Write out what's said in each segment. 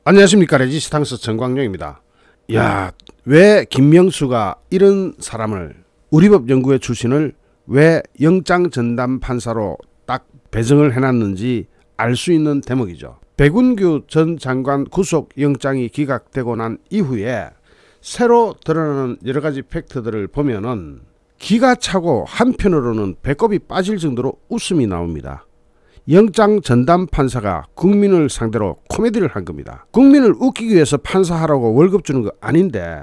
안녕하십니까. 레지스탕스 정광용입니다. 야, 왜 김명수가 이런 사람을 우리법 연구회 출신을 왜 영장전담판사로 딱 배정을 해놨는지 알 수 있는 대목이죠. 백운규 전 장관 구속영장이 기각되고 난 이후에 새로 드러나는 여러가지 팩트들을 보면은 기가 차고 한편으로는 배꼽이 빠질 정도로 웃음이 나옵니다. 영장 전담 판사가 국민을 상대로 코미디를 한 겁니다. 국민을 웃기기 위해서 판사하라고 월급 주는 거 아닌데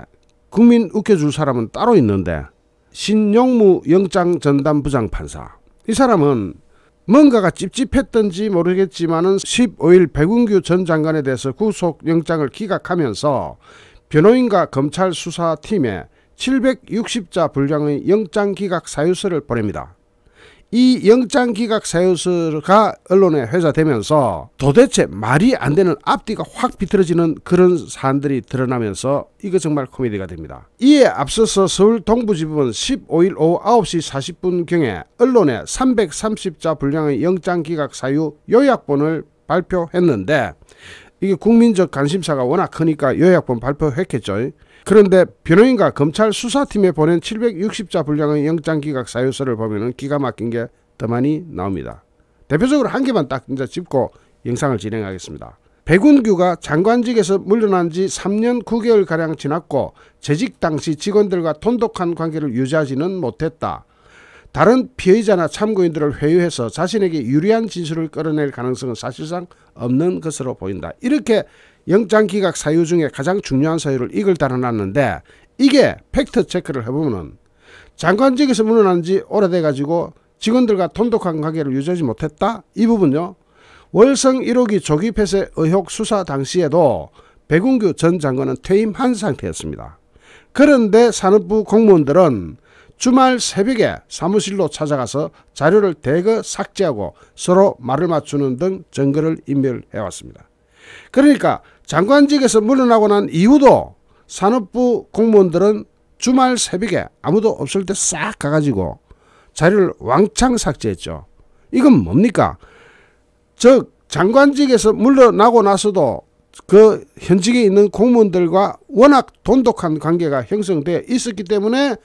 국민 웃겨줄 사람은 따로 있는데 신용무 영장 전담 부장판사, 이 사람은 뭔가가 찝찝했던지 모르겠지만은 15일 백운규 전 장관에 대해서 구속영장을 기각하면서 변호인과 검찰 수사팀에 760자 분량의 영장 기각 사유서를 보냅니다. 이 영장 기각 사유서가 언론에 회자되면서 도대체 말이 안 되는 앞뒤가 확 비틀어지는 그런 사안들이 드러나면서 이거 정말 코미디가 됩니다. 이에 앞서서 서울 동부지법은 15일 오후 9시 40분경에 언론에 330자 분량의 영장 기각 사유 요약본을 발표했는데, 이게 국민적 관심사가 워낙 크니까 요약본 발표했겠죠. 그런데 변호인과 검찰 수사팀에 보낸 760자 분량의 영장 기각 사유서를 보면은 기가 막힌 게 더 많이 나옵니다. 대표적으로 한 개만 딱 이제 짚고 영상을 진행하겠습니다. 백운규가 장관직에서 물러난 지 3년 9개월 가량 지났고 재직 당시 직원들과 돈독한 관계를 유지하지는 못했다. 다른 피의자나 참고인들을 회유해서 자신에게 유리한 진술을 끌어낼 가능성은 사실상 없는 것으로 보인다. 이렇게 영장 기각 사유 중에 가장 중요한 사유를 이걸 달아놨는데, 이게 팩트 체크를 해보면 장관직에서 물러난 지 오래돼 가지고 직원들과 돈독한 관계를 유지하지 못했다, 이 부분요. 월성 1호기 조기 폐쇄 의혹 수사 당시에도 백운규 전 장관은 퇴임한 상태였습니다. 그런데 산업부 공무원들은 주말 새벽에 사무실로 찾아가서 자료를 대거 삭제하고 서로 말을 맞추는 등 증거를 인멸해왔습니다. 그러니까 장관직에서 물러나고 난 이후도 산업부 공무원들은 주말 새벽에 아무도 없을 때 싹 가가지고 자료를 왕창 삭제했죠. 이건 뭡니까? 즉 장관직에서 물러나고 나서도 그 현직에 있는 공무원들과 워낙 돈독한 관계가 형성되어 있었기 때문에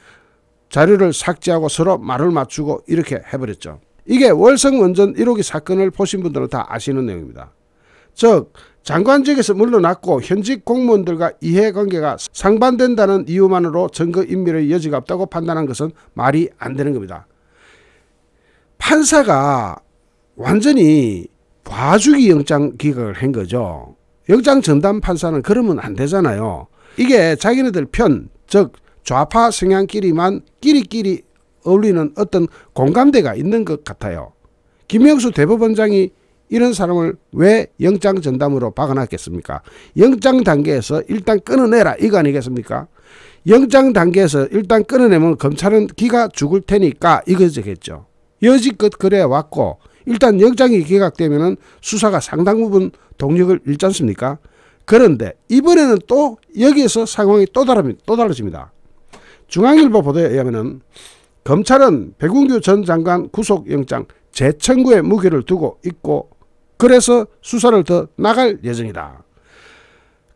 자료를 삭제하고 서로 말을 맞추고 이렇게 해버렸죠. 이게 월성 원전 1호기 사건을 보신 분들은 다 아시는 내용입니다. 즉 장관직에서 물러났고 현직 공무원들과 이해관계가 상반된다는 이유만으로 증거인멸의 여지가 없다고 판단한 것은 말이 안 되는 겁니다. 판사가 완전히 봐주기 영장 기각을 한 거죠. 영장 전담 판사는 그러면 안 되잖아요. 이게 자기네들 편, 즉 좌파 성향끼리만 끼리끼리 어울리는 어떤 공감대가 있는 것 같아요. 김명수 대법원장이 이런 사람을 왜 영장 전담으로 박아놨겠습니까? 영장 단계에서 일단 끊어내라, 이거 아니겠습니까? 영장 단계에서 일단 끊어내면 검찰은 기가 죽을 테니까 이거겠죠. 여지껏 그래 왔고 일단 영장이 기각되면은 수사가 상당 부분 동력을 잃지 않습니까? 그런데 이번에는 또 여기에서 상황이 또 달라집니다. 중앙일보 보도에 의하면은 검찰은 백운규 전 장관 구속영장 재청구에 무게를 두고 있고, 그래서 수사를 더 나갈 예정이다.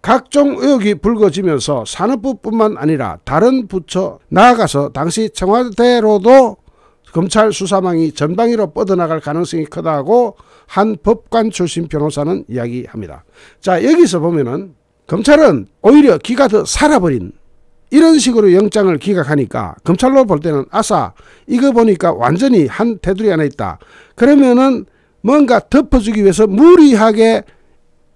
각종 의혹이 불거지면서 산업부뿐만 아니라 다른 부처 나아가서 당시 청와대로도 검찰 수사망이 전방위로 뻗어나갈 가능성이 크다고 한 법관 출신 변호사는 이야기합니다. 자, 여기서 보면은 검찰은 오히려 기가 더 살아버린 이런 식으로 영장을 기각하니까 검찰로 볼 때는 아싸, 이거 보니까 완전히 한 테두리 안에 있다. 그러면은 뭔가 덮어주기 위해서 무리하게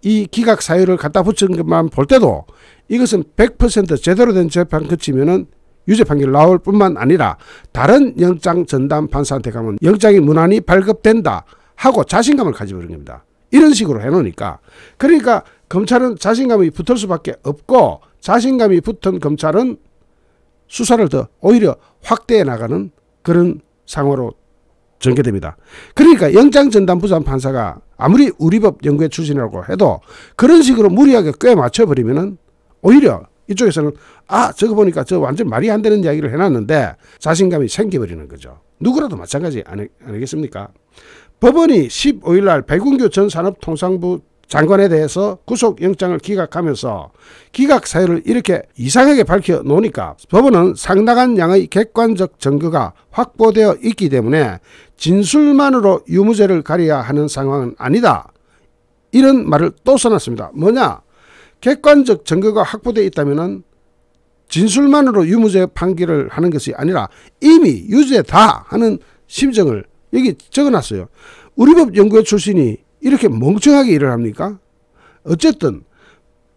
이 기각 사유를 갖다 붙인 것만 볼 때도 이것은 100% 제대로 된 재판 거치면은 유죄 판결 나올 뿐만 아니라 다른 영장 전담 판사한테 가면 영장이 무난히 발급된다 하고 자신감을 가져버린 겁니다. 이런 식으로 해놓으니까, 그러니까 검찰은 자신감이 붙을 수밖에 없고, 자신감이 붙은 검찰은 수사를 더 오히려 확대해 나가는 그런 상황으로 전개됩니다. 그러니까 영장전담부장 판사가 아무리 우리법 연구회 출신이라고 해도 그런 식으로 무리하게 꽤 맞춰버리면은 오히려 이쪽에서는 저거 보니까 저 완전 말이 안 되는 이야기를 해놨는데 자신감이 생겨버리는 거죠. 누구라도 마찬가지 아니겠습니까? 법원이 15일 날 백운규 전 산업통상부 장관에 대해서 구속영장을 기각하면서 기각 사유를 이렇게 이상하게 밝혀 놓으니까 법원은 상당한 양의 객관적 증거가 확보되어 있기 때문에 진술만으로 유무죄를 가려야 하는 상황은 아니다. 이런 말을 또 써놨습니다. 뭐냐? 객관적 증거가 확보되어 있다면 진술만으로 유무죄 판결을 하는 것이 아니라 이미 유죄다 하는 심정을 여기 적어놨어요. 우리법 연구회 출신이 이렇게 멍청하게 일을 합니까? 어쨌든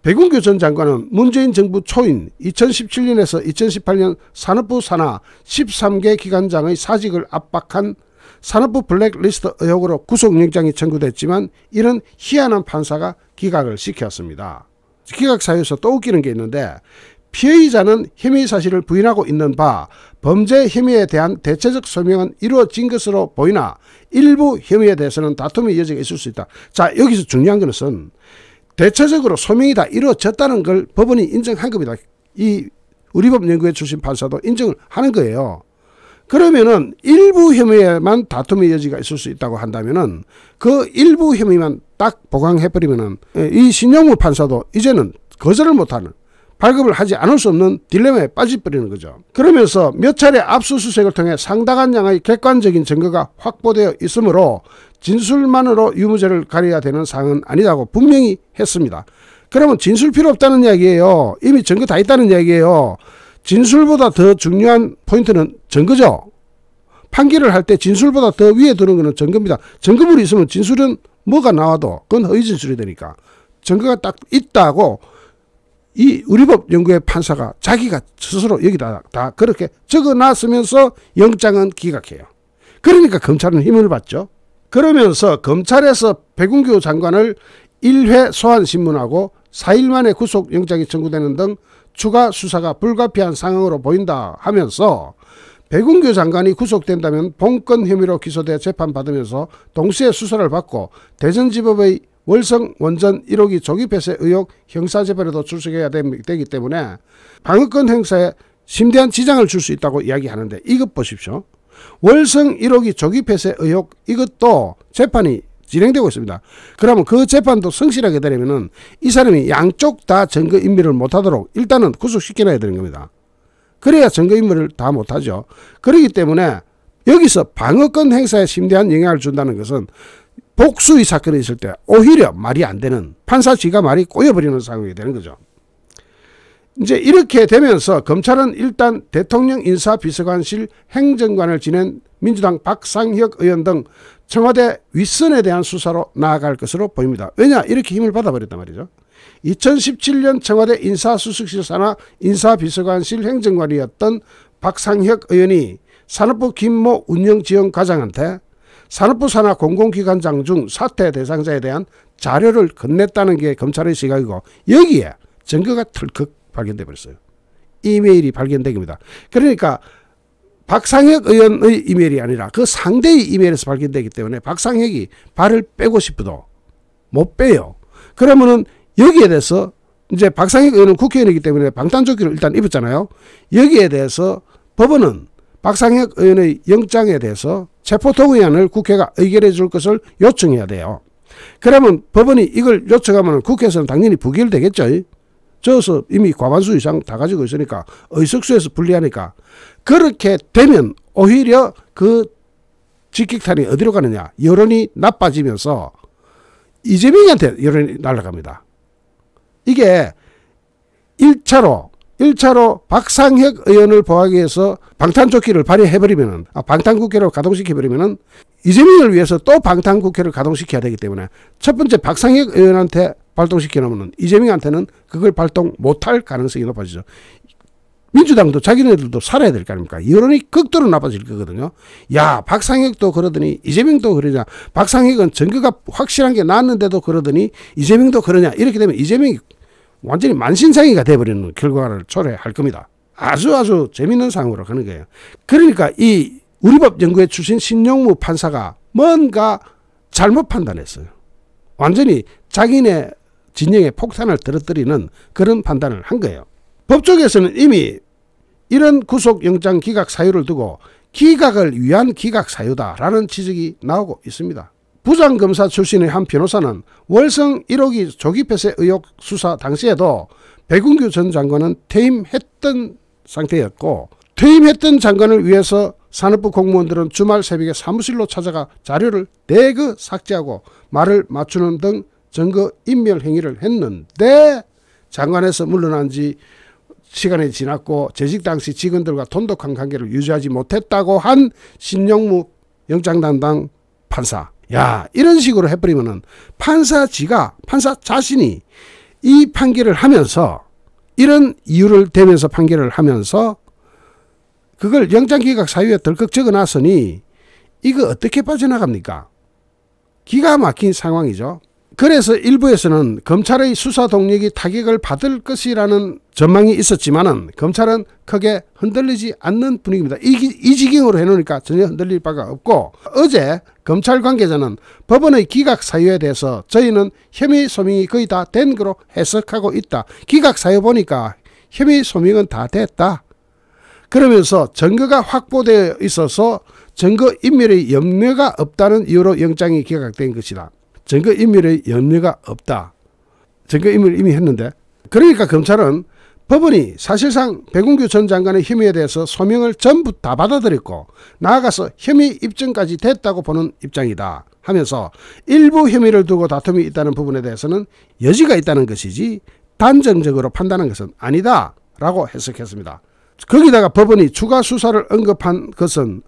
백운규 전 장관은 문재인 정부 초인 2017년에서 2018년 산업부 산하 13개 기관장의 사직을 압박한 산업부 블랙리스트 의혹으로 구속영장이 청구됐지만 이런 희한한 판사가 기각을 시켰습니다. 기각 사유에서 또 웃기는 게 있는데 피의자는 혐의 사실을 부인하고 있는 바 범죄 혐의에 대한 대체적 소명은 이루어진 것으로 보이나 일부 혐의에 대해서는 다툼의 여지가 있을 수 있다. 자, 여기서 중요한 것은 대체적으로 소명이 다 이루어졌다는 걸 법원이 인정한 겁니다. 이 우리법 연구회 출신 판사도 인정을 하는 거예요. 그러면은 일부 혐의에만 다툼의 여지가 있을 수 있다고 한다면은 그 일부 혐의만 딱 보강해버리면은 이 신용무 판사도 이제는 거절을 못하는, 발급을 하지 않을 수 없는 딜레마에 빠져버리는 거죠. 그러면서 몇 차례 압수수색을 통해 상당한 양의 객관적인 증거가 확보되어 있으므로 진술만으로 유무죄를 가려야 되는 사항은 아니라고 분명히 했습니다. 그러면 진술 필요 없다는 이야기예요. 이미 증거 다 있다는 이야기예요. 진술보다 더 중요한 포인트는 증거죠. 판결을 할 때 진술보다 더 위에 두는 것은 증거입니다. 증거물이 있으면 진술은 뭐가 나와도 그건 허위 진술이 되니까 증거가 딱 있다고 이 우리법 연구회 판사가 자기가 스스로 여기다 다 그렇게 적어놨으면서 영장은 기각해요. 그러니까 검찰은 힘을 받죠. 그러면서 검찰에서 백운규 장관을 1회 소환 신문하고 4일 만에 구속영장이 청구되는 등 추가 수사가 불가피한 상황으로 보인다 하면서 백운규 장관이 구속된다면 본건 혐의로 기소돼 재판받으면서 동시에 수사를 받고 대전지법의 월성 원전 1호기 조기 폐쇄 의혹 형사재판에도 출석해야 되기 때문에 방어권 행사에 심대한 지장을 줄 수 있다고 이야기하는데 이것 보십시오. 월성 1호기 조기 폐쇄 의혹 이것도 재판이 진행되고 있습니다. 그러면 그 재판도 성실하게 되려면 이 사람이 양쪽 다 증거인멸을 못하도록 일단은 구속시켜놔야 되는 겁니다. 그래야 증거인멸을 다 못하죠. 그렇기 때문에 여기서 방어권 행사에 심대한 영향을 준다는 것은 복수의 사건이 있을 때 오히려 말이 안 되는, 판사 지가 말이 꼬여버리는 상황이 되는 거죠. 이제 이렇게 되면서 검찰은 일단 대통령 인사비서관실 행정관을 지낸 민주당 박상혁 의원 등 청와대 윗선에 대한 수사로 나아갈 것으로 보입니다. 왜냐? 이렇게 힘을 받아버렸단 말이죠. 2017년 청와대 인사수석실 산하 인사비서관실 행정관이었던 박상혁 의원이 산업부 김모 운영지원과장한테 산업부 산하 공공기관장 중 사퇴 대상자에 대한 자료를 건넸다는 게 검찰의 시각이고 여기에 증거가 털컥 발견돼 버렸어요. 이메일이 발견된 겁니다. 그러니까 박상혁 의원의 이메일이 아니라 그 상대의 이메일에서 발견되기 때문에 박상혁이 발을 빼고 싶어도 못 빼요. 그러면은 여기에 대해서 이제 박상혁 의원은 국회의원이기 때문에 방탄조끼를 일단 입었잖아요. 여기에 대해서 법원은 박상혁 의원의 영장에 대해서 체포동의안을 국회가 의결해 줄 것을 요청해야 돼요. 그러면 법원이 이걸 요청하면 국회에서는 당연히 부결되겠죠. 저어서 이미 과반수 이상 다 가지고 있으니까 의석수에서 분리하니까 그렇게 되면 오히려 그 직격탄이 어디로 가느냐, 여론이 나빠지면서 이재명한테 여론이 날아갑니다. 이게 1차로 박상혁 의원을 보호하기 위해서 방탄조끼를 발휘해버리면, 방탄국회로 가동시켜버리면 이재명을 위해서 또 방탄국회를 가동시켜야 되기 때문에 첫 번째 박상혁 의원한테 발동시켜놓으면 이재명한테는 그걸 발동 못할 가능성이 높아지죠. 민주당도 자기네들도 살아야 될 거 아닙니까? 여론이 극도로 나빠질 거거든요. 야, 박상혁도 그러더니 이재명도 그러냐. 박상혁은 증거가 확실한 게 나왔는데도 그러더니 이재명도 그러냐. 이렇게 되면 이재명이 완전히 만신창이가 돼버리는 결과를 초래할 겁니다. 아주 재밌는 상황으로 가는 거예요. 그러니까 이 우리법 연구회 출신 신용무 판사가 뭔가 잘못 판단했어요. 완전히 자기네 진영에 폭탄을 떨어뜨리는 그런 판단을 한 거예요. 법조계에서는 이미 이런 구속영장 기각 사유를 두고 기각을 위한 기각 사유다라는 지적이 나오고 있습니다. 부장검사 출신의 한 변호사는 월성 1호기 조기 폐쇄 의혹 수사 당시에도 백운규 전 장관은 퇴임했던 상태였고, 퇴임했던 장관을 위해서 산업부 공무원들은 주말 새벽에 사무실로 찾아가 자료를 대거 삭제하고 말을 맞추는 등 증거 인멸 행위를 했는데, 장관에서 물러난 지 시간이 지났고 재직 당시 직원들과 돈독한 관계를 유지하지 못했다고 한 신용무 영장 담당 판사. 야, 이런 식으로 해버리면은 판사 자신이 이 판결을 하면서, 이런 이유를 대면서 판결을 하면서 그걸 영장기각 사유에 덜컥 적어놨으니 이거 어떻게 빠져나갑니까? 기가 막힌 상황이죠. 그래서 일부에서는 검찰의 수사 동력이 타격을 받을 것이라는 전망이 있었지만은 검찰은 크게 흔들리지 않는 분위기입니다. 이 지경으로 해놓으니까 전혀 흔들릴 바가 없고, 어제 검찰 관계자는 법원의 기각 사유에 대해서 저희는 혐의 소명이 거의 다 된 거로 해석하고 있다. 기각 사유 보니까 혐의 소명은 다 됐다. 그러면서 증거가 확보되어 있어서 증거 인멸의 염려가 없다는 이유로 영장이 기각된 것이다. 증거 인멸의 염려가 없다. 증거 인멸을 이미 했는데, 그러니까 검찰은 법원이 사실상 백운규 전 장관의 혐의에 대해서 소명을 전부 다 받아들였고 나아가서 혐의 입증까지 됐다고 보는 입장이다 하면서, 일부 혐의를 두고 다툼이 있다는 부분에 대해서는 여지가 있다는 것이지 단정적으로 판단한 것은 아니다 라고 해석했습니다. 거기다가 법원이 추가 수사를 언급한 것은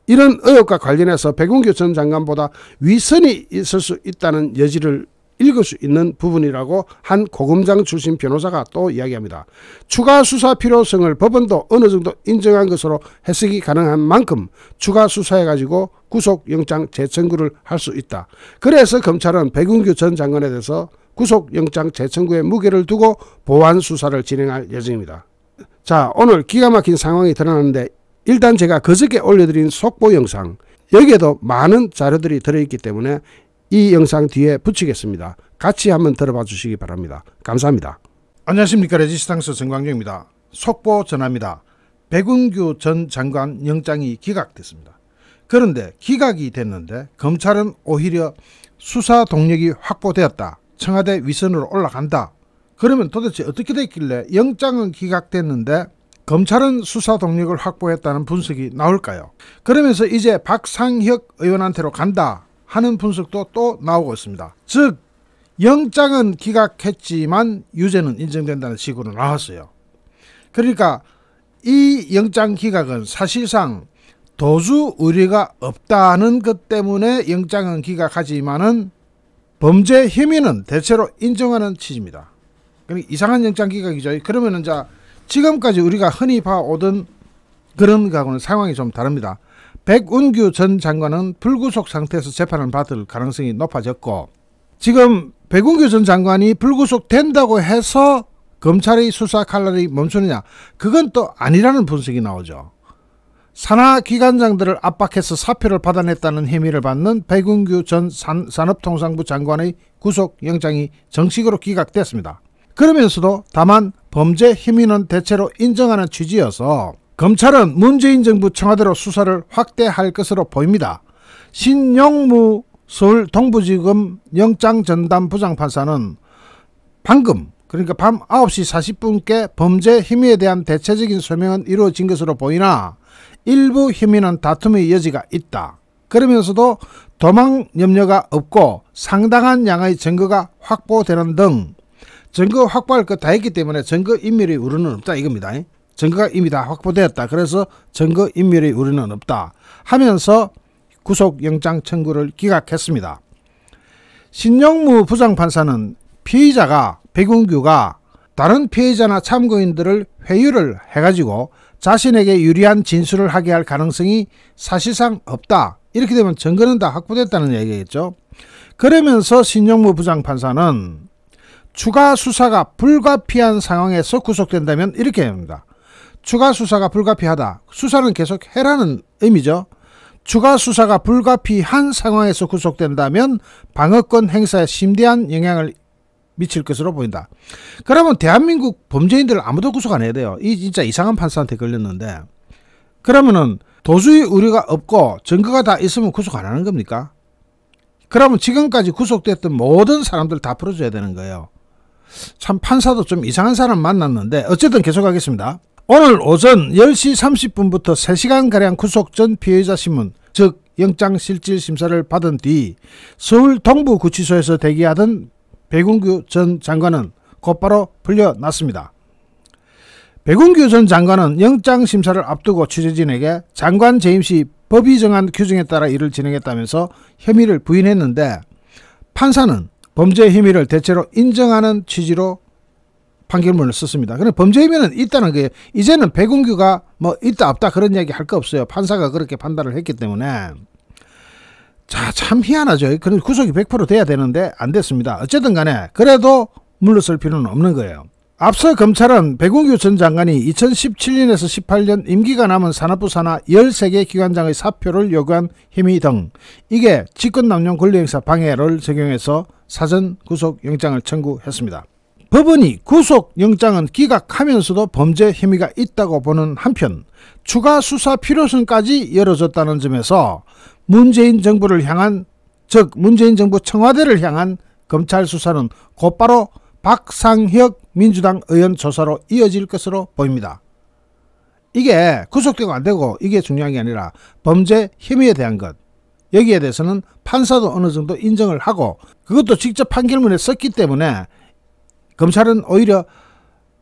이런 의혹과 관련해서 백운규 전 장관보다 위선이 있을 수 있다는 여지를 읽을 수 있는 부분이라고 한 고검장 출신 변호사가 또 이야기합니다. 추가 수사 필요성을 법원도 어느 정도 인정한 것으로 해석이 가능한 만큼 추가 수사해가지고 구속영장 재청구를 할 수 있다. 그래서 검찰은 백운규 전 장관에 대해서 구속영장 재청구에 무게를 두고 보완 수사를 진행할 예정입니다. 자, 오늘 기가 막힌 상황이 드러났는데, 일단 제가 그저께 올려드린 속보 영상, 여기에도 많은 자료들이 들어있기 때문에 이 영상 뒤에 붙이겠습니다. 같이 한번 들어봐 주시기 바랍니다. 감사합니다. 안녕하십니까. 레지스탕스 정광용입니다. 속보 전합니다. 백운규 전 장관 영장이 기각됐습니다. 그런데 기각이 됐는데 검찰은 오히려 수사 동력이 확보되었다, 청와대 위선으로 올라간다. 그러면 도대체 어떻게 됐길래 영장은 기각됐는데 검찰은 수사 동력을 확보했다는 분석이 나올까요? 그러면서 이제 박상혁 의원한테로 간다 하는 분석도 또 나오고 있습니다. 즉 영장은 기각했지만 유죄는 인정된다는 식으로 나왔어요. 그러니까 이 영장 기각은 사실상 도주 우려가 없다는 것 때문에 영장은 기각하지만은 범죄 혐의는 대체로 인정하는 취지입니다. 그러니까 이상한 영장 기각이죠. 그러면은 지금까지 우리가 흔히 봐오던 그런 거하고는 상황이 좀 다릅니다. 백운규 전 장관은 불구속 상태에서 재판을 받을 가능성이 높아졌고, 지금 백운규 전 장관이 불구속 된다고 해서 검찰의 수사 칼날이 멈추느냐, 그건 또 아니라는 분석이 나오죠. 산하 기관장들을 압박해서 사표를 받아냈다는 혐의를 받는 백운규 전 산업통상부 장관의 구속영장이 정식으로 기각됐습니다. 그러면서도 다만 범죄 혐의는 대체로 인정하는 취지여서 검찰은 문재인 정부 청와대로 수사를 확대할 것으로 보입니다. 신용무 서울 동부지검 영장전담 부장판사는 방금, 그러니까 밤 9시 40분께 범죄 혐의에 대한 대체적인 소명은 이루어진 것으로 보이나 일부 혐의는 다툼의 여지가 있다. 그러면서도 도망 염려가 없고 상당한 양의 증거가 확보되는 등 증거 확보할 것 다 했기 때문에 증거 인멸의 우려는 없다 이겁니다. 증거가 이미 다 확보되었다. 그래서 증거 인멸의 우려는 없다 하면서 구속영장 청구를 기각했습니다. 신용무 부장판사는 피의자가 백운규가 다른 피해자나 참고인들을 회유를 해가지고 자신에게 유리한 진술을 하게 할 가능성이 사실상 없다. 이렇게 되면 증거는 다 확보됐다는 얘기겠죠. 그러면서 신용무 부장판사는 추가 수사가 불가피한 상황에서 구속된다면 이렇게 합니다. 추가 수사가 불가피하다. 수사는 계속 해라는 의미죠. 추가 수사가 불가피한 상황에서 구속된다면 방어권 행사에 심대한 영향을 미칠 것으로 보인다. 그러면 대한민국 범죄인들 아무도 구속 안 해야 돼요. 이 진짜 이상한 판사한테 걸렸는데, 그러면은 도주의 우려가 없고 증거가 다 있으면 구속 안 하는 겁니까? 그러면 지금까지 구속됐던 모든 사람들 다 풀어줘야 되는 거예요. 참 판사도 좀 이상한 사람 만났는데 어쨌든 계속하겠습니다. 오늘 오전 10시 30분부터 3시간가량 구속 전 피해자 신문, 즉 영장실질심사를 받은 뒤 서울 동부구치소에서 대기하던 백운규 전 장관은 곧바로 풀려났습니다. 백운규 전 장관은 영장심사를 앞두고 취재진에게 장관 재임 시 법이 정한 규정에 따라 일을 진행했다면서 혐의를 부인했는데 판사는 범죄 혐의를 대체로 인정하는 취지로 판결문을 썼습니다. 그런데 범죄 혐의는 있다는 게 이제는 백운규가 뭐 있다 없다 그런 이야기 할 거 없어요. 판사가 그렇게 판단을 했기 때문에. 자, 참 희한하죠. 그런 구속이 100% 돼야 되는데 안 됐습니다. 어쨌든 간에 그래도 물러설 필요는 없는 거예요. 앞서 검찰은 백운규 전 장관이 2017년에서 18년 임기가 남은 산업부 산하 13개 기관장의 사표를 요구한 혐의 등 이게 직권남용 권리행사 방해를 적용해서 사전 구속영장을 청구했습니다. 법원이 구속영장은 기각하면서도 범죄 혐의가 있다고 보는 한편 추가 수사 필요성까지 열어줬다는 점에서 문재인 정부를 향한, 즉 문재인 정부 청와대를 향한 검찰 수사는 곧바로 박상혁 민주당 의원 조사로 이어질 것으로 보입니다. 이게 구속되고 안 되고 이게 중요한 게 아니라 범죄 혐의에 대한 것, 여기에 대해서는 판사도 어느 정도 인정을 하고 그것도 직접 판결문에 썼기 때문에 검찰은 오히려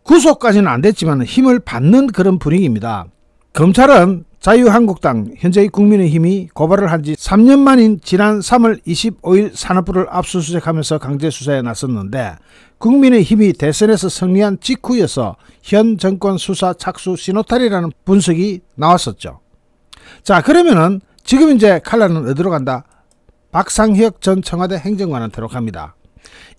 구속까지는 안 됐지만 힘을 받는 그런 분위기입니다. 검찰은 자유한국당, 현재의 국민의힘이 고발을 한 지 3년 만인 지난 3월 25일 산업부를 압수수색하면서 강제수사에 나섰는데 국민의힘이 대선에서 승리한 직후여서 현 정권 수사 착수 신호탄이라는 분석이 나왔었죠. 자, 그러면은 지금 이제 칼날은 어디로 간다? 박상혁 전 청와대 행정관한테로 갑니다.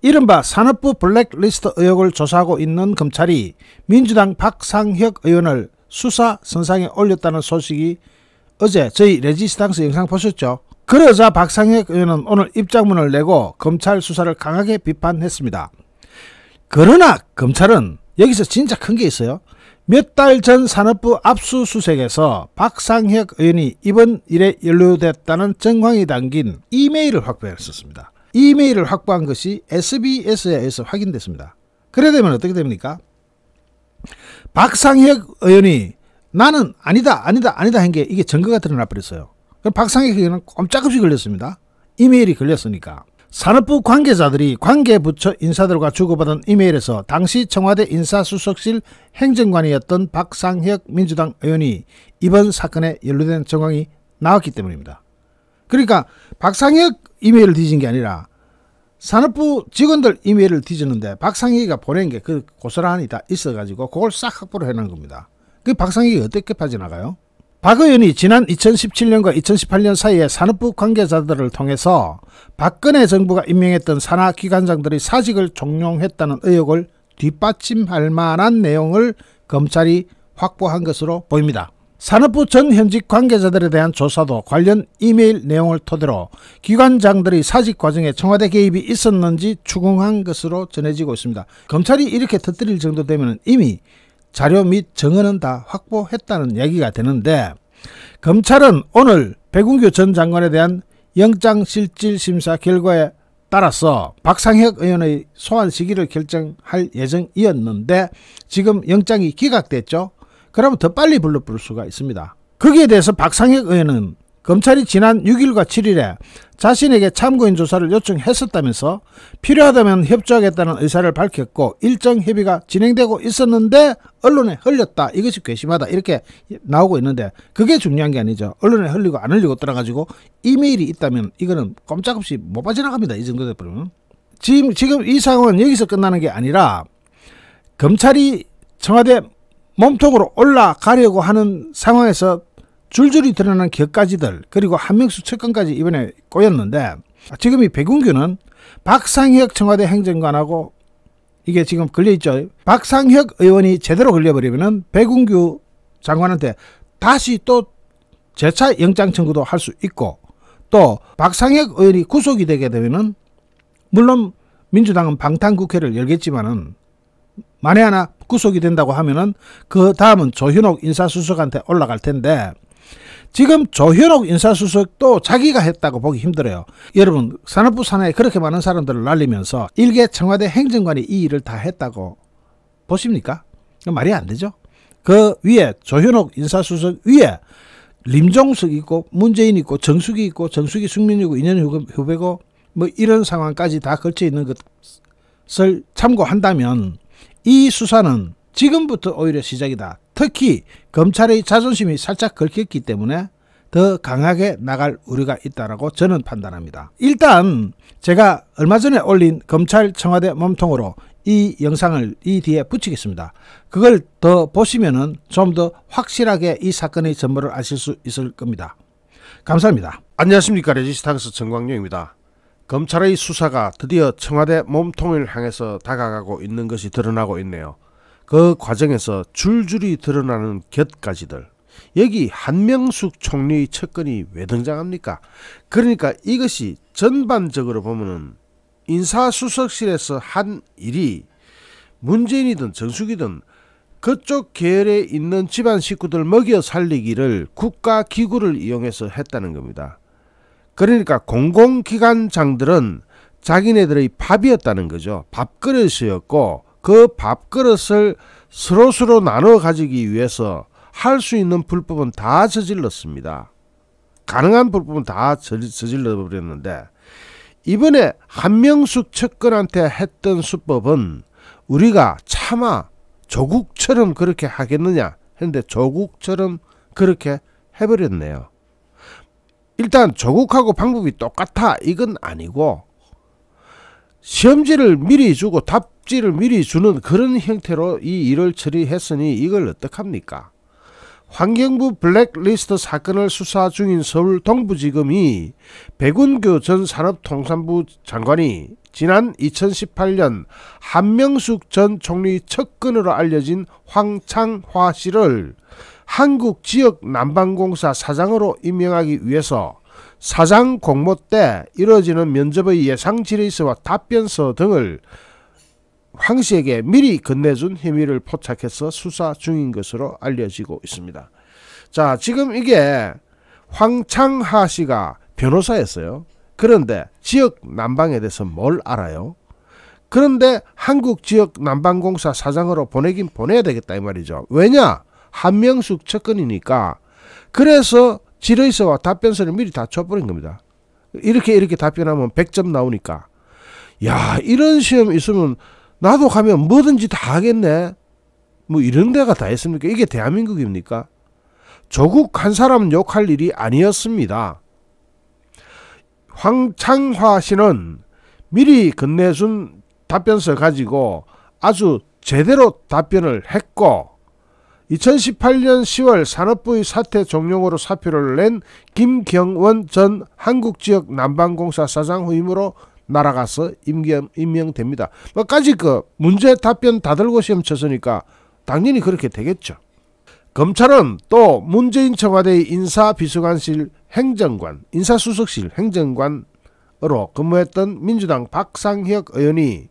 이른바 산업부 블랙리스트 의혹을 조사하고 있는 검찰이 민주당 박상혁 의원을 수사 선상에 올렸다는 소식이 어제 저희 레지스탕스 영상 보셨죠? 그러자 박상혁 의원은 오늘 입장문을 내고 검찰 수사를 강하게 비판했습니다. 그러나 검찰은 여기서 진짜 큰 게 있어요. 몇 달 전 산업부 압수수색에서 박상혁 의원이 이번 일에 연루됐다는 정황이 담긴 이메일을 확보했었습니다. 이메일을 확보한 것이 SBS에 의해서 확인됐습니다. 그래 되면 어떻게 됩니까? 박상혁 의원이 나는 아니다 한 게 이게 증거가 드러나 버렸어요. 그럼 박상혁 의원은 꼼짝없이 걸렸습니다. 이메일이 걸렸으니까. 산업부 관계자들이 관계부처 인사들과 주고받은 이메일에서 당시 청와대 인사수석실 행정관이었던 박상혁 민주당 의원이 이번 사건에 연루된 정황이 나왔기 때문입니다. 그러니까 박상혁 이메일을 뒤진 게 아니라 산업부 직원들 이메일을 뒤졌는데 박상혁이가 보낸 게 그 고스란히 다 있어가지고 그걸 싹 확보를 해놓은 겁니다. 그 박상혁이 어떻게 빠져나가요? 박 의원이 지난 2017년과 2018년 사이에 산업부 관계자들을 통해서 박근혜 정부가 임명했던 산하 기관장들의 사직을 종용했다는 의혹을 뒷받침할 만한 내용을 검찰이 확보한 것으로 보입니다. 산업부 전 현직 관계자들에 대한 조사도 관련 이메일 내용을 토대로 기관장들의 사직 과정에 청와대 개입이 있었는지 추궁한 것으로 전해지고 있습니다. 검찰이 이렇게 터뜨릴 정도 되면 이미 자료 및 증언은 다 확보했다는 얘기가 되는데 검찰은 오늘 백운규 전 장관에 대한 영장실질심사 결과에 따라서 박상혁 의원의 소환 시기를 결정할 예정이었는데 지금 영장이 기각됐죠. 그러면 더 빨리 불러 부를 수가 있습니다. 거기에 대해서 박상혁 의원은 검찰이 지난 6일과 7일에 자신에게 참고인 조사를 요청했었다면서 필요하다면 협조하겠다는 의사를 밝혔고 일정 협의가 진행되고 있었는데 언론에 흘렸다. 이것이 괘씸하다. 이렇게 나오고 있는데 그게 중요한 게 아니죠. 언론에 흘리고 안 흘리고 떠나가지고 이메일이 있다면 이거는 꼼짝없이 못 빠져나갑니다. 이 정도 돼버리면. 지금 이 상황은 여기서 끝나는 게 아니라 검찰이 청와대 몸통으로 올라가려고 하는 상황에서 줄줄이 드러난 격가지들 그리고 한명수 측근까지 이번에 꼬였는데 지금 이 백운규는 박상혁 청와대 행정관하고 이게 지금 걸려있죠. 박상혁 의원이 제대로 걸려버리면 백운규 장관한테 다시 또 재차 영장 청구도 할 수 있고 또 박상혁 의원이 구속이 되게 되면은 물론 민주당은 방탄국회를 열겠지만은 만에 하나 구속이 된다고 하면은 그 다음은 조현옥 인사수석한테 올라갈 텐데 지금 조현옥 인사수석도 자기가 했다고 보기 힘들어요. 여러분, 산업부 산하에 그렇게 많은 사람들을 날리면서 일개 청와대 행정관이 이 일을 다 했다고 보십니까? 말이 안 되죠. 그 위에 조현옥 인사수석 위에 림종석 있고 문재인 있고 정숙이 있고 정숙이 숙민이고 2년 후배고 뭐 이런 상황까지 다 걸쳐 있는 것을 참고한다면 이 수사는 지금부터 오히려 시작이다. 특히 검찰의 자존심이 살짝 긁혔기 때문에 더 강하게 나갈 우려가 있다라고 저는 판단합니다. 일단 제가 얼마 전에 올린 검찰 청와대 몸통으로 이 영상을 이 뒤에 붙이겠습니다. 그걸 더 보시면은 좀 더 확실하게 이 사건의 전모를 아실 수 있을 겁니다. 감사합니다. 안녕하십니까. 레지스탕스 정광용입니다. 검찰의 수사가 드디어 청와대 몸통을 향해서 다가가고 있는 것이 드러나고 있네요. 그 과정에서 줄줄이 드러나는 곁가지들. 여기 한명숙 총리의 측근이 왜 등장합니까? 그러니까 이것이 전반적으로 보면은 인사수석실에서 한 일이 문재인이든 정숙이든 그쪽 계열에 있는 집안 식구들 먹여 살리기를 국가기구를 이용해서 했다는 겁니다. 그러니까 공공기관장들은 자기네들의 밥이었다는 거죠. 밥그릇이었고 그 밥그릇을 서로 나눠 가지기 위해서 할 수 있는 불법은 다 저질렀습니다. 가능한 불법은 다 저질러 버렸는데 이번에 한명숙 측근한테 했던 수법은 우리가 차마 조국처럼 그렇게 하겠느냐 했는데 조국처럼 그렇게 해버렸네요. 일단 조국하고 방법이 똑같아 이건 아니고 시험지를 미리 주고 답지를 미리 주는 그런 형태로 이 일을 처리했으니 이걸 어떡합니까? 환경부 블랙리스트 사건을 수사 중인 서울 동부지검이 백운규 전 산업통상부 장관이 지난 2018년 한명숙 전 총리 측근으로 알려진 황창화 씨를 한국지역난방공사 사장으로 임명하기 위해서 사장 공모 때 이뤄지는 면접의 예상 질의서와 답변서 등을 황 씨에게 미리 건네준 혐의를 포착해서 수사 중인 것으로 알려지고 있습니다. 자, 지금 이게 황창하 씨가 변호사였어요. 그런데 지역 난방에 대해서 뭘 알아요? 그런데 한국지역난방공사 사장으로 보내긴 보내야 되겠다 이 말이죠. 왜냐? 한명숙 측근이니까. 그래서 질의서와 답변서를 미리 다 줘버린 겁니다. 이렇게 답변하면 100점 나오니까. 야, 이런 시험 있으면 나도 가면 뭐든지 다 하겠네. 뭐 이런 데가 다 있습니까? 이게 대한민국입니까? 조국 한 사람 욕할 일이 아니었습니다. 황창화 씨는 미리 건네준 답변서 가지고 아주 제대로 답변을 했고 2018년 10월 산업부의 사퇴 종용으로 사표를 낸 김경원 전 한국지역난방공사 사장 후임으로 날아가서 임명됩니다. 뭐까지 그 문제 답변 다 들고 시험 쳤으니까 당연히 그렇게 되겠죠. 검찰은 또 문재인 청와대의 인사비서관실 행정관, 인사수석실 행정관으로 근무했던 민주당 박상혁 의원이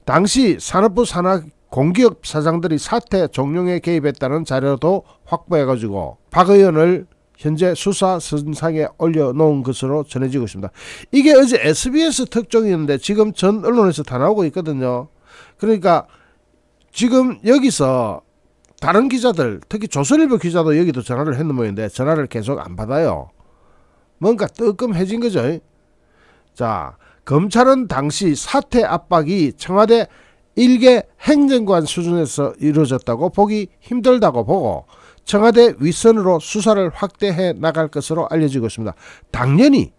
당시 산업부 산하 공기업 사장들이 사퇴 종용에 개입했다는 자료도 확보해가지고 박 의원을 현재 수사선상에 올려놓은 것으로 전해지고 있습니다. 이게 어제 SBS 특종이었는데 지금 전 언론에서 다 나오고 있거든요. 그러니까 지금 여기서 다른 기자들, 특히 조선일보 기자도 여기도 전화를 했는 모양인데 전화를 계속 안 받아요. 뭔가 뜨끔해진 거죠. 자, 검찰은 당시 사퇴 압박이 청와대 일개 행정관 수준에서 이루어졌다고 보기 힘들다고 보고 청와대 윗선으로 수사를 확대해 나갈 것으로 알려지고 있습니다. 당연히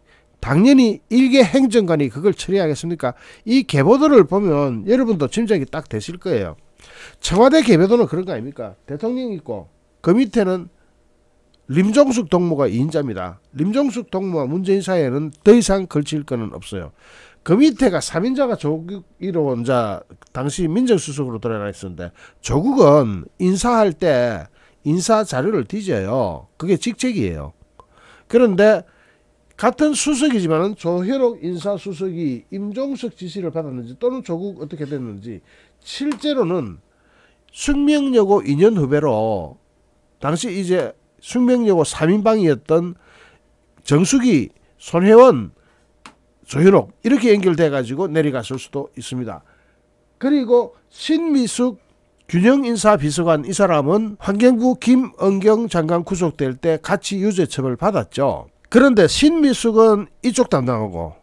일개 행정관이 그걸 처리하겠습니까? 이 계보들을 보면 여러분도 짐작이 딱 되실 거예요. 청와대 계보도는 그런 거 아닙니까? 대통령이 있고 그 밑에는 림종숙 동무가 2인자입니다. 림종숙 동무와 문재인 사이에는 더 이상 걸칠 거는 없어요. 그 밑에가 3인자가 조국이로 이제 당시 민정수석으로 들어가 있었는데 조국은 인사할 때 인사 자료를 뒤져요. 그게 직책이에요. 그런데 같은 수석이지만은 조현옥 인사수석이 임종석 지시를 받았는지 또는 조국 어떻게 됐는지 실제로는 숙명여고 2년 후배로 당시 이제 숙명여고 3인방이었던 정수기, 손혜원, 조현옥 이렇게 연결돼 가지고 내려갔을 수도 있습니다. 그리고 신미숙 균형인사비서관 이 사람은 환경부 김은경 장관 구속될 때 같이 유죄처벌 받았죠. 그런데 신미숙은 이쪽 담당하고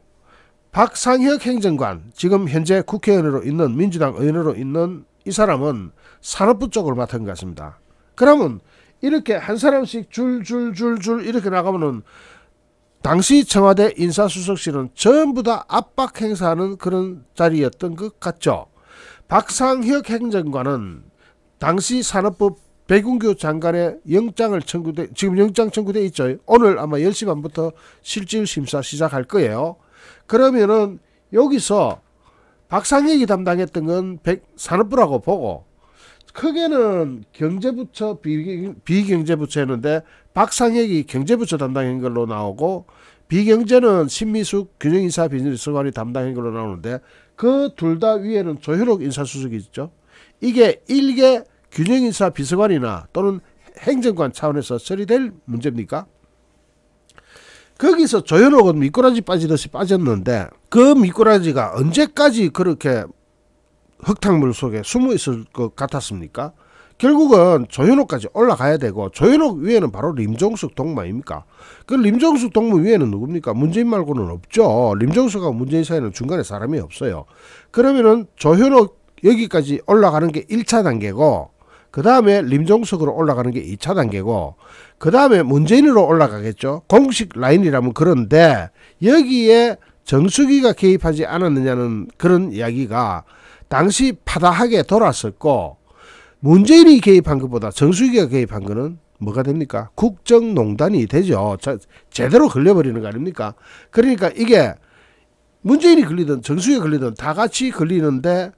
박상혁 행정관, 지금 현재 국회의원으로 있는 민주당 의원으로 있는 이 사람은 산업부 쪽을 맡은 것 같습니다. 그러면 이렇게 한 사람씩 줄줄줄줄 이렇게 나가면은 당시 청와대 인사수석실은 전부 다 압박 행사하는 그런 자리였던 것 같죠. 박상혁 행정관은 당시 산업부 백운규 장관의 영장을 청구돼, 지금 영장 청구돼 있죠. 오늘 아마 10시 반부터 실질 심사 시작할 거예요. 그러면은 여기서 박상혁이 담당했던 건 산업부라고 보고, 크게는 경제부처 비경제부처였는데 박상혁이 경제부처 담당한 걸로 나오고, 비경제는 신미숙 균형인사비서관이 담당한 걸로 나오는데, 그 둘 다 위에는 조현옥 인사수석이 있죠. 이게 일개 균형인사비서관이나 또는 행정관 차원에서 처리될 문제입니까? 거기서 조현옥은 미꾸라지 빠지듯이 빠졌는데, 그 미꾸라지가 언제까지 그렇게 흙탕물 속에 숨어 있을 것 같았습니까? 결국은 조현옥까지 올라가야 되고, 조현옥 위에는 바로 림종숙 동무 아닙니까? 그 림종숙 동무 위에는 누굽니까? 문재인 말고는 없죠. 림종숙하고 문재인 사이에는 중간에 사람이 없어요. 그러면은 조현옥 여기까지 올라가는 게 1차 단계고, 그 다음에 림종숙으로 올라가는 게 2차 단계고, 그 다음에 문재인으로 올라가겠죠. 공식 라인이라면. 그런데 여기에 정수기가 개입하지 않았느냐는 그런 이야기가 당시 파다하게 돌았었고, 문재인이 개입한 것보다 정수기가 개입한 거는 뭐가 됩니까? 국정농단이 되죠. 제대로 걸려버리는 거 아닙니까? 그러니까 이게 문재인이 걸리든 정수기가 걸리든 다 같이 걸리는데,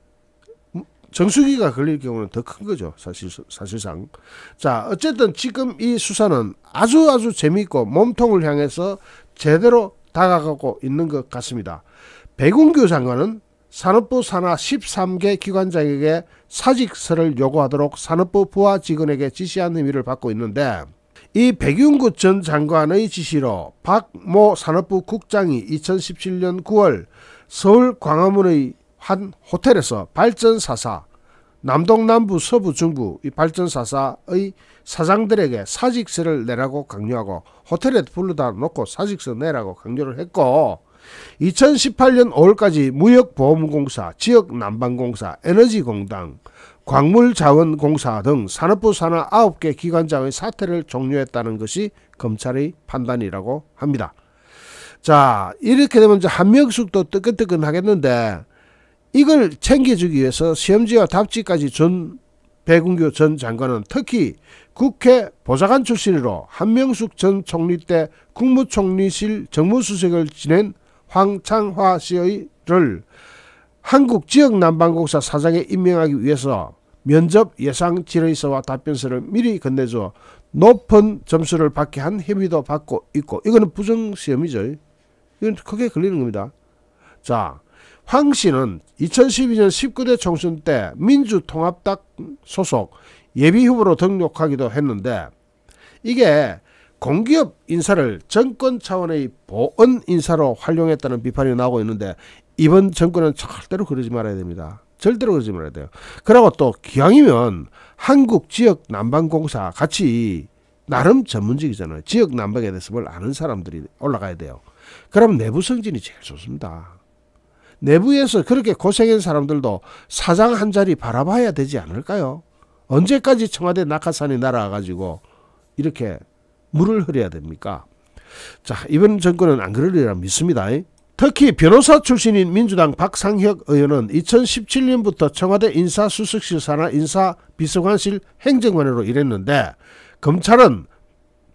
정수기가 걸릴 경우는 더 큰 거죠. 사실상. 자, 어쨌든 지금 이 수사는 아주 재미있고 몸통을 향해서 제대로 다가가고 있는 것 같습니다. 백운규 장관은 산업부 산하 13개 기관장에게 사직서를 요구하도록 산업부 부하 직원에게 지시한 혐의를 받고 있는데, 이 백운규 전 장관의 지시로 박모 산업부 국장이 2017년 9월 서울 광화문의 한 호텔에서 발전사사, 남동, 남부, 서부, 중부 이 발전사사의 사장들에게 사직서를 내라고 강요하고 호텔에 불러다 놓고 사직서 내라고 강요를 했고, 2018년 5월까지 무역보험공사, 지역난방공사, 에너지공단, 광물자원공사 등 산업부 산하 9개 기관장의 사퇴를 종료했다는 것이 검찰의 판단이라고 합니다. 자, 이렇게 되면 이제 한명숙도 뜨끈뜨끈 하겠는데, 이걸 챙겨주기 위해서 시험지와 답지까지 준 백운규 전 장관은 특히 국회 보좌관 출신으로 한명숙 전 총리 때 국무총리실 정무수석을 지낸 황창화 씨를 한국지역난방공사 사장에 임명하기 위해서 면접 예상 질의서와 답변서를 미리 건네줘 높은 점수를 받게 한 혐의도 받고 있고, 이거는 부정시험이죠. 이건 크게 걸리는 겁니다. 자, 황 씨는 2012년 19대 총선 때 민주통합당 소속 예비후보로 등록하기도 했는데, 이게 공기업 인사를 정권 차원의 보은 인사로 활용했다는 비판이 나오고 있는데, 이번 정권은 절대로 그러지 말아야 됩니다. 절대로 그러지 말아야 돼요. 그리고 또 기왕이면 한국지역난방공사 같이 나름 전문직이잖아요. 지역난방에 대해서 뭘 아는 사람들이 올라가야 돼요. 그럼 내부 승진이 제일 좋습니다. 내부에서 그렇게 고생한 사람들도 사장 한 자리 바라봐야 되지 않을까요? 언제까지 청와대 낙하산이 날아가지고 이렇게 물을 흐려야 됩니까? 자, 이번 정권은 안 그러리라 믿습니다. 특히 변호사 출신인 민주당 박상혁 의원은 2017년부터 청와대 인사수석실 산하 인사비서관실 행정관으로 일했는데, 검찰은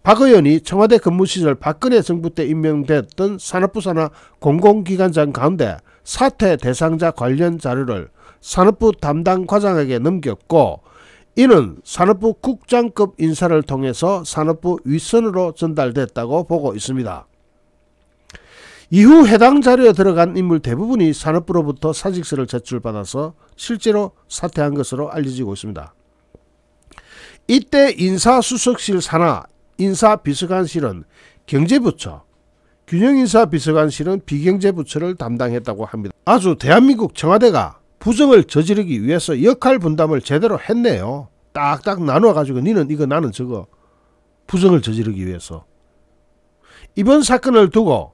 박 의원이 청와대 근무 시절 박근혜 정부 때 임명됐던 산업부 산하 공공기관장 가운데 사퇴 대상자 관련 자료를 산업부 담당 과장에게 넘겼고, 이는 산업부 국장급 인사를 통해서 산업부 윗선으로 전달됐다고 보고 있습니다. 이후 해당 자료에 들어간 인물 대부분이 산업부로부터 사직서를 제출받아서 실제로 사퇴한 것으로 알려지고 있습니다. 이때 인사수석실 산하 인사비서관실은 경제부처, 균형인사비서관실은 비경제부처를 담당했다고 합니다. 아주 대한민국 청와대가 부정을 저지르기 위해서 역할 분담을 제대로 했네요. 딱딱 나눠가지고 니는 이거 나는 저거, 부정을 저지르기 위해서. 이번 사건을 두고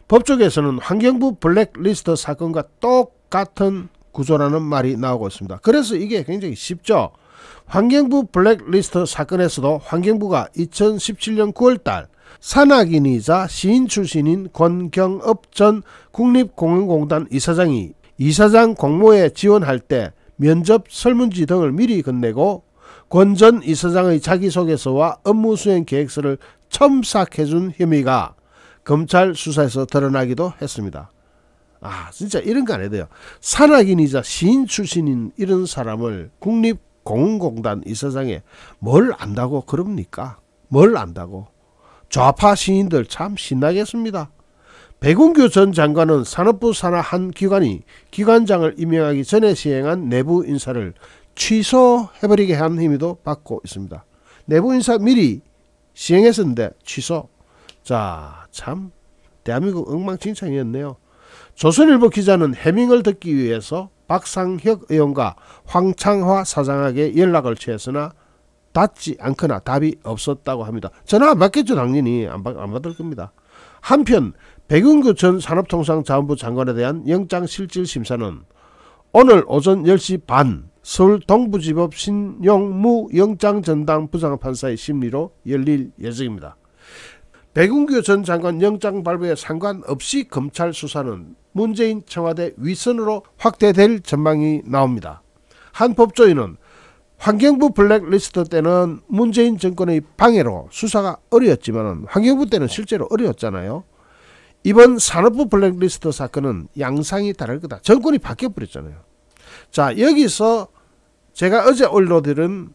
법조계에서는 환경부 블랙리스트 사건과 똑같은 구조라는 말이 나오고 있습니다. 그래서 이게 굉장히 쉽죠. 환경부 블랙리스트 사건에서도 환경부가 2017년 9월달 산악인이자 시인 출신인 권경업 전 국립공원공단 이사장이 이사장 공모에 지원할 때 면접 설문지 등을 미리 건네고 권 전 이사장의 자기소개서와 업무수행 계획서를 첨삭해준 혐의가 검찰 수사에서 드러나기도 했습니다. 진짜 이런 거 안 해도 돼요. 산악인이자 시인 출신인 이런 사람을 국립공원공단 이사장에 뭘 안다고 그럽니까? 뭘 안다고. 좌파 시인들 참 신나겠습니다. 백운규 전 장관은 산업부 산하 한 기관이 기관장을 임명하기 전에 시행한 내부 인사를 취소해버리게 한 혐의도 받고 있습니다. 내부 인사 미리 시행했었는데 취소. 자, 참 대한민국 엉망진창이었네요. 조선일보 기자는 해밍을 듣기 위해서 박상혁 의원과 황창화 사장에게 연락을 취했으나 닿지 않거나 답이 없었다고 합니다. 전화 안 받겠죠. 당연히 안 받을 겁니다. 한편 백운규 전 산업통상자원부 장관에 대한 영장실질심사는 오늘 오전 10시 반 서울 동부지법 신용무 영장전담 부장판사의 심리로 열릴 예정입니다. 백운규 전 장관 영장 발부에 상관없이 검찰 수사는 문재인 청와대 위선으로 확대될 전망이 나옵니다. 한 법조인은 환경부 블랙리스트 때는 문재인 정권의 방해로 수사가 어려웠지만 환경부 때는 실제로 어려웠잖아요. 이번 산업부 블랙리스트 사건은 양상이 다를 거다. 정권이 바뀌어버렸잖아요. 자, 여기서 제가 어제 올려드린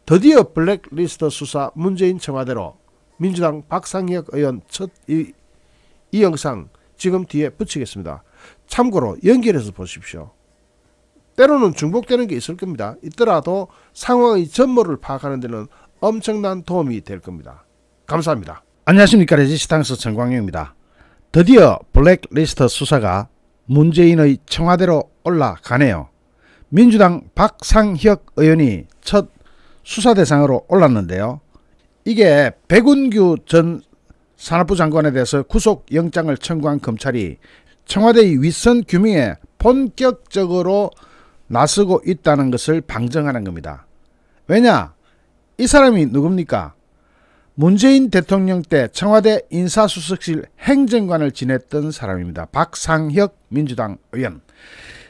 드디어 블랙리스트 수사 문재인 청와대로 민주당 박상혁 의원 첫 이 영상 지금 뒤에 붙이겠습니다. 참고로 연결해서 보십시오. 때로는 중복되는 게 있을 겁니다. 있더라도 상황의 전모를 파악하는 데는 엄청난 도움이 될 겁니다. 감사합니다. 안녕하십니까. 레지스탕스 정광용입니다. 드디어 블랙리스트 수사가 문재인의 청와대로 올라가네요. 민주당 박상혁 의원이 첫 수사 대상으로 올랐는데요. 이게 백운규 전 산업부 장관에 대해서 구속영장을 청구한 검찰이 청와대의 윗선 규명에 본격적으로 나서고 있다는 것을 방증하는 겁니다. 왜냐? 이 사람이 누굽니까? 문재인 대통령 때 청와대 인사수석실 행정관을 지냈던 사람입니다. 박상혁 민주당 의원.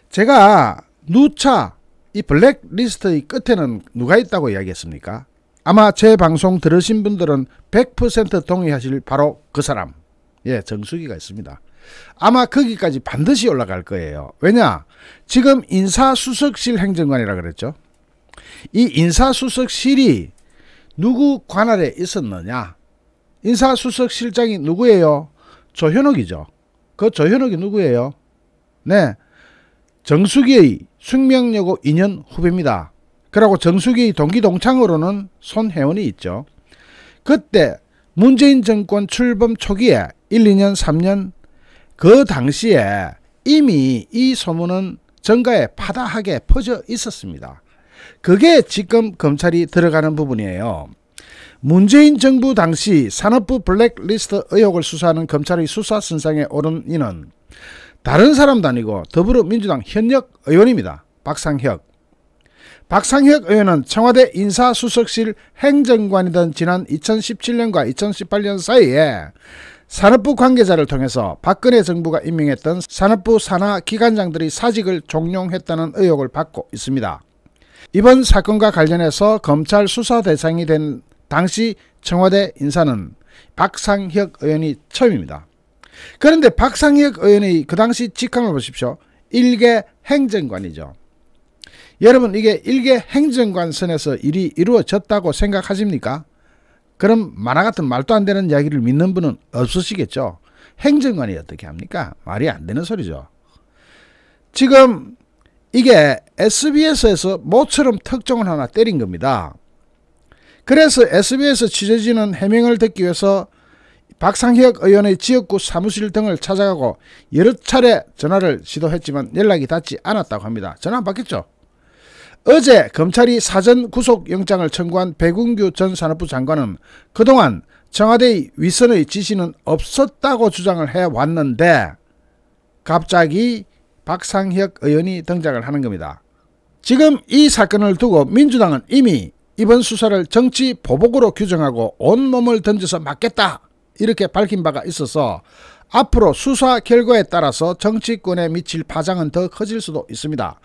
제가 누차 이 블랙리스트의 끝에는 누가 있다고 이야기했습니까? 아마 제 방송 들으신 분들은 100% 동의하실 바로 그 사람. 예, 정수기가 있습니다. 아마 거기까지 반드시 올라갈 거예요. 왜냐? 지금 인사수석실 행정관이라 그랬죠. 이 인사수석실이 누구 관할에 있었느냐? 인사수석실장이 누구예요? 조현옥이죠. 그 조현옥이 누구예요? 네, 정수기의 숙명여고 2년 후배입니다. 그리고 정수기의 동기동창으로는 손혜원이 있죠. 그때 문재인 정권 출범 초기에 1, 2년, 3년 그 당시에 이미 이 소문은 정가에 파다하게 퍼져 있었습니다. 그게 지금 검찰이 들어가는 부분이에요. 문재인 정부 당시 산업부 블랙리스트 의혹을 수사하는 검찰의 수사선상에 오른 이는 다른 사람도 아니고 더불어민주당 현역 의원입니다. 박상혁 의원은 청와대 인사수석실 행정관이던 지난 2017년과 2018년 사이에 산업부 관계자를 통해서 박근혜 정부가 임명했던 산업부 산하 기관장들이 사직을 종용했다는 의혹을 받고 있습니다. 이번 사건과 관련해서 검찰 수사 대상이 된 당시 청와대 인사는 박상혁 의원이 처음입니다. 그런데 박상혁 의원의 그 당시 직함을 보십시오. 일개 행정관이죠. 여러분, 이게 일개 행정관 선에서 일이 이루어졌다고 생각하십니까? 그럼 만화 같은 말도 안 되는 이야기를 믿는 분은 없으시겠죠. 행정관이 어떻게 합니까? 말이 안 되는 소리죠. 지금 이게 SBS에서 모처럼 특종을 하나 때린 겁니다. 그래서 SBS 취재진은 해명을 듣기 위해서 박상혁 의원의 지역구 사무실 등을 찾아가고 여러 차례 전화를 시도했지만 연락이 닿지 않았다고 합니다. 전화 안 받겠죠? 어제 검찰이 사전 구속영장을 청구한 백운규 전 산업부 장관은 그동안 청와대의 윗선의 지시는 없었다고 주장을 해왔는데 갑자기 박상혁 의원이 등장을 하는 겁니다. 지금 이 사건을 두고 민주당은 이미 이번 수사를 정치 보복으로 규정하고 온몸을 던져서 막겠다 이렇게 밝힌 바가 있어서 앞으로 수사 결과에 따라서 정치권에 미칠 파장은 더 커질 수도 있습니다.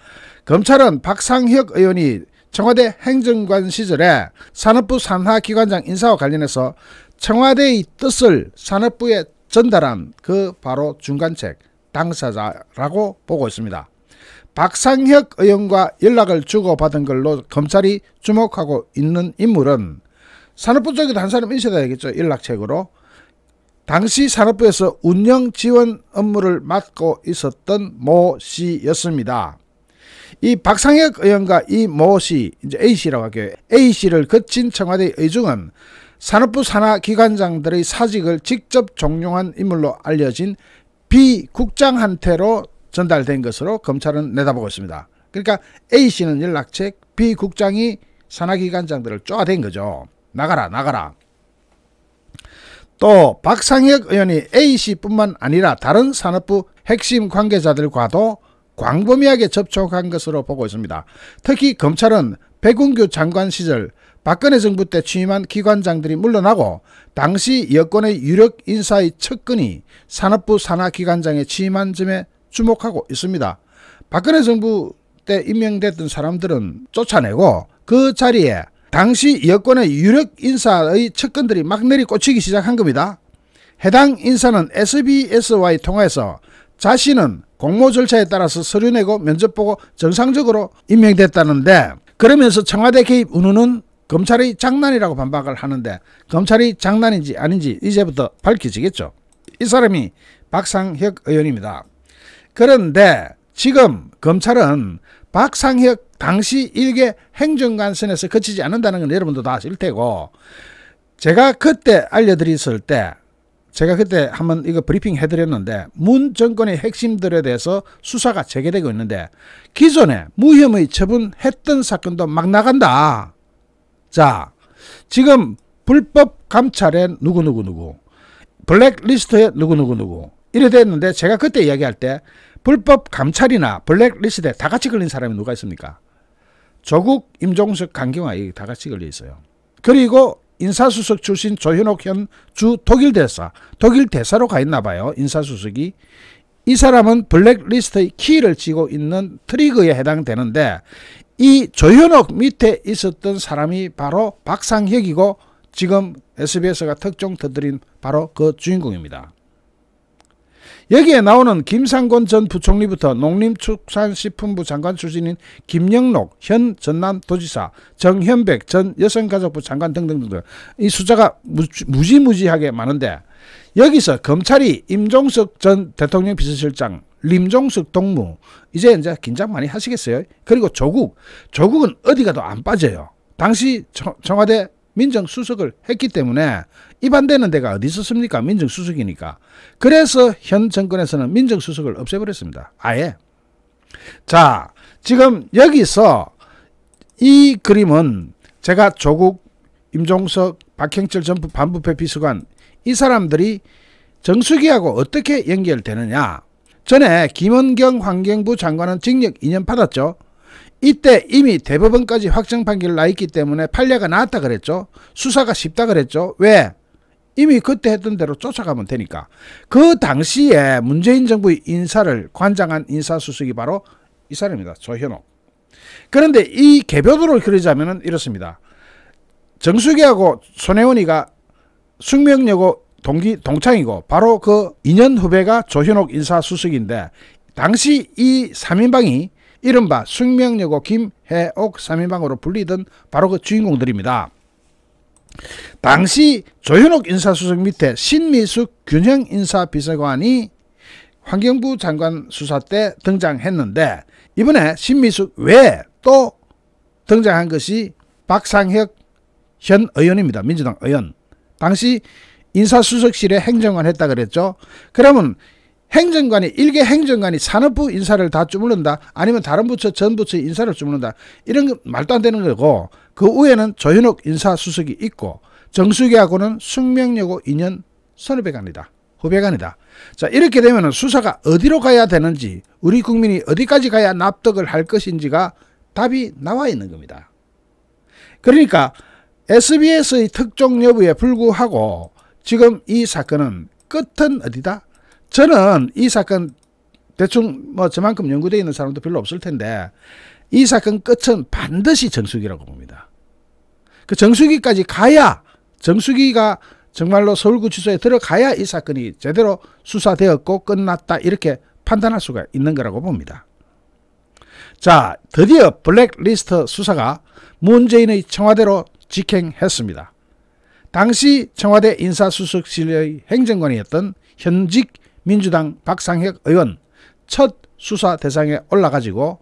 검찰은 박상혁 의원이 청와대 행정관 시절에 산업부 산하기관장 인사와 관련해서 청와대의 뜻을 산업부에 전달한 그 바로 중간책 당사자라고 보고 있습니다. 박상혁 의원과 연락을 주고받은 걸로 검찰이 주목하고 있는 인물은 산업부 쪽에도 한 사람 있어야 되겠죠. 연락책으로. 당시 산업부에서 운영 지원 업무를 맡고 있었던 모 씨였습니다. 이 박상혁 의원과 이 모 씨, 이제 A씨라고 할게요. A씨를 거친 청와대 의중은 산업부 산하기관장들의 사직을 직접 종용한 인물로 알려진 B 국장한테로 전달된 것으로 검찰은 내다보고 있습니다. 그러니까 A씨는 연락책, B 국장이 산하기관장들을 쪼아댄 거죠. 나가라 나가라. 또 박상혁 의원이 A씨뿐만 아니라 다른 산업부 핵심 관계자들과도 광범위하게 접촉한 것으로 보고 있습니다. 특히 검찰은 백운규 장관 시절 박근혜 정부 때 취임한 기관장들이 물러나고 당시 여권의 유력 인사의 측근이 산업부 산하기관장에 취임한 점에 주목하고 있습니다. 박근혜 정부 때 임명됐던 사람들은 쫓아내고 그 자리에 당시 여권의 유력 인사의 측근들이 막 내리꽂히기 시작한 겁니다. 해당 인사는 SBS와의 통화에서 자신은 공모 절차에 따라서 서류 내고 면접 보고 정상적으로 임명됐다는데 그러면서 청와대 개입 운운은 검찰의 장난이라고 반박을 하는데 검찰이 장난인지 아닌지 이제부터 밝혀지겠죠. 이 사람이 박상혁 의원입니다. 그런데 지금 검찰은 박상혁 당시 일개 행정관 선에서 그치지 않는다는 건 여러분도 다 아실 테고 제가 그때 알려드렸을 때 제가 그때 한번 이거 브리핑 해드렸는데 문 정권의 핵심들에 대해서 수사가 재개되고 있는데 기존에 무혐의 처분했던 사건도 막 나간다. 자, 지금 불법 감찰에 누구누구 블랙리스트에 누구누구 이래 됐는데 제가 그때 이야기할 때 불법 감찰이나 블랙리스트에 다 같이 걸린 사람이 누가 있습니까? 조국, 임종석, 강경화 다 같이 걸려 있어요. 그리고 인사수석 출신 조현옥 현 주 독일 대사로 가 있나 봐요. 인사수석이. 이 사람은 블랙리스트의 키를 쥐고 있는 트리거에 해당되는데 이 조현옥 밑에 있었던 사람이 바로 박상혁이고 지금 SBS가 특종 터뜨린 바로 그 주인공입니다. 여기에 나오는 김상곤 전 부총리부터 농림축산식품부 장관 출신인 김영록 현 전남도지사, 정현백 전 여성가족부 장관 등등등 이 숫자가 무지무지하게 많은데 여기서 검찰이 임종석 전 대통령 비서실장, 림종석 동무 이제 긴장 많이 하시겠어요? 그리고 조국은 어디 가도 안 빠져요. 당시 청와대 민정수석을 했기 때문에 입안되는 데가 어디 있었습니까? 민정수석이니까. 그래서 현 정권에서는 민정수석을 없애버렸습니다. 아예. 자, 지금 여기서 이 그림은 제가 조국, 임종석, 박형철 전 반부패 비서관 이 사람들이 정수기하고 어떻게 연결되느냐. 전에 김원경 환경부 장관은 징역 2년 받았죠. 이때 이미 대법원까지 확정 판결 나 있기 때문에 판례가 나왔다 그랬죠. 수사가 쉽다 그랬죠. 왜? 이미 그때 했던 대로 쫓아가면 되니까. 그 당시에 문재인 정부의 인사를 관장한 인사수석이 바로 이 사람입니다. 조현옥. 그런데 이 개별도로 그리자면 이렇습니다. 정수기하고 손혜원이가 숙명여고 동창이고 바로 그 2년 후배가 조현옥 인사수석인데 당시 이 3인방이 이른바 숙명여고 김혜옥 3인방으로 불리던 바로 그 주인공들입니다. 당시 조현옥 인사수석 밑에 신미숙 균형 인사비서관이 환경부 장관 수사 때 등장했는데 이번에 신미숙 외에 또 등장한 것이 박상혁 현 의원입니다. 민주당 의원. 당시 인사수석실에 행정관 했다 그랬죠. 그러면 행정관이 일개 행정관이 산업부 인사를 다 주무른다, 아니면 다른 부처 전 부처 인사를 주무른다, 이런 거 말도 안 되는 거고, 그 위에는 조현옥 인사수석이 있고 정수기하고는 숙명여고 2년 선후배관이다, 후배관이다. 자, 이렇게 되면 수사가 어디로 가야 되는지, 우리 국민이 어디까지 가야 납득을 할 것인지가 답이 나와 있는 겁니다. 그러니까 SBS의 특종 여부에 불구하고 지금 이 사건은 끝은 어디다? 저는 이 사건 대충 뭐 저만큼 연구되어 있는 사람도 별로 없을 텐데, 이 사건 끝은 반드시 정수기라고 봅니다. 그 정수기까지 가야, 정수기가 정말로 서울구치소에 들어가야 이 사건이 제대로 수사되었고 끝났다, 이렇게 판단할 수가 있는 거라고 봅니다. 자, 드디어 블랙리스트 수사가 문재인의 청와대로 직행했습니다. 당시 청와대 인사수석실의 행정관이었던 현직 민주당 박상혁 의원 첫 수사 대상에 올라가지고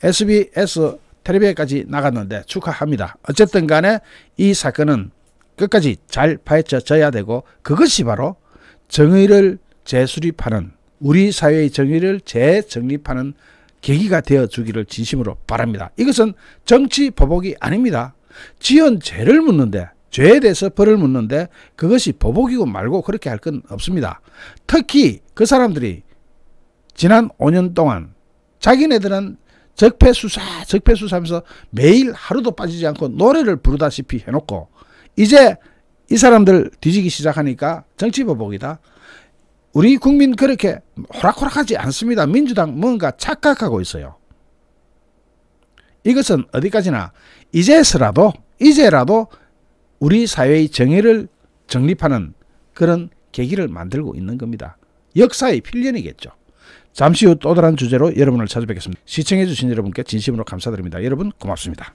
SBS 텔레비에까지 나갔는데 축하합니다. 어쨌든 간에 이 사건은 끝까지 잘 파헤쳐져야 되고, 그것이 바로 정의를 재수립하는, 우리 사회의 정의를 재정립하는 계기가 되어주기를 진심으로 바랍니다. 이것은 정치 보복이 아닙니다. 지은 죄를 묻는데, 죄에 대해서 벌을 묻는데 그것이 보복이고 말고 그렇게 할 건 없습니다. 특히 그 사람들이 지난 5년 동안 자기네들은 적폐수사하면서 매일 하루도 빠지지 않고 노래를 부르다시피 해놓고, 이제 이 사람들 뒤지기 시작하니까 정치보복이다. 우리 국민 그렇게 호락호락하지 않습니다. 민주당 뭔가 착각하고 있어요. 이것은 어디까지나 이제라도 우리 사회의 정의를 정립하는 그런 계기를 만들고 있는 겁니다. 역사의 필연이겠죠. 잠시 후 또 다른 주제로 여러분을 찾아뵙겠습니다. 시청해주신 여러분께 진심으로 감사드립니다. 여러분 고맙습니다.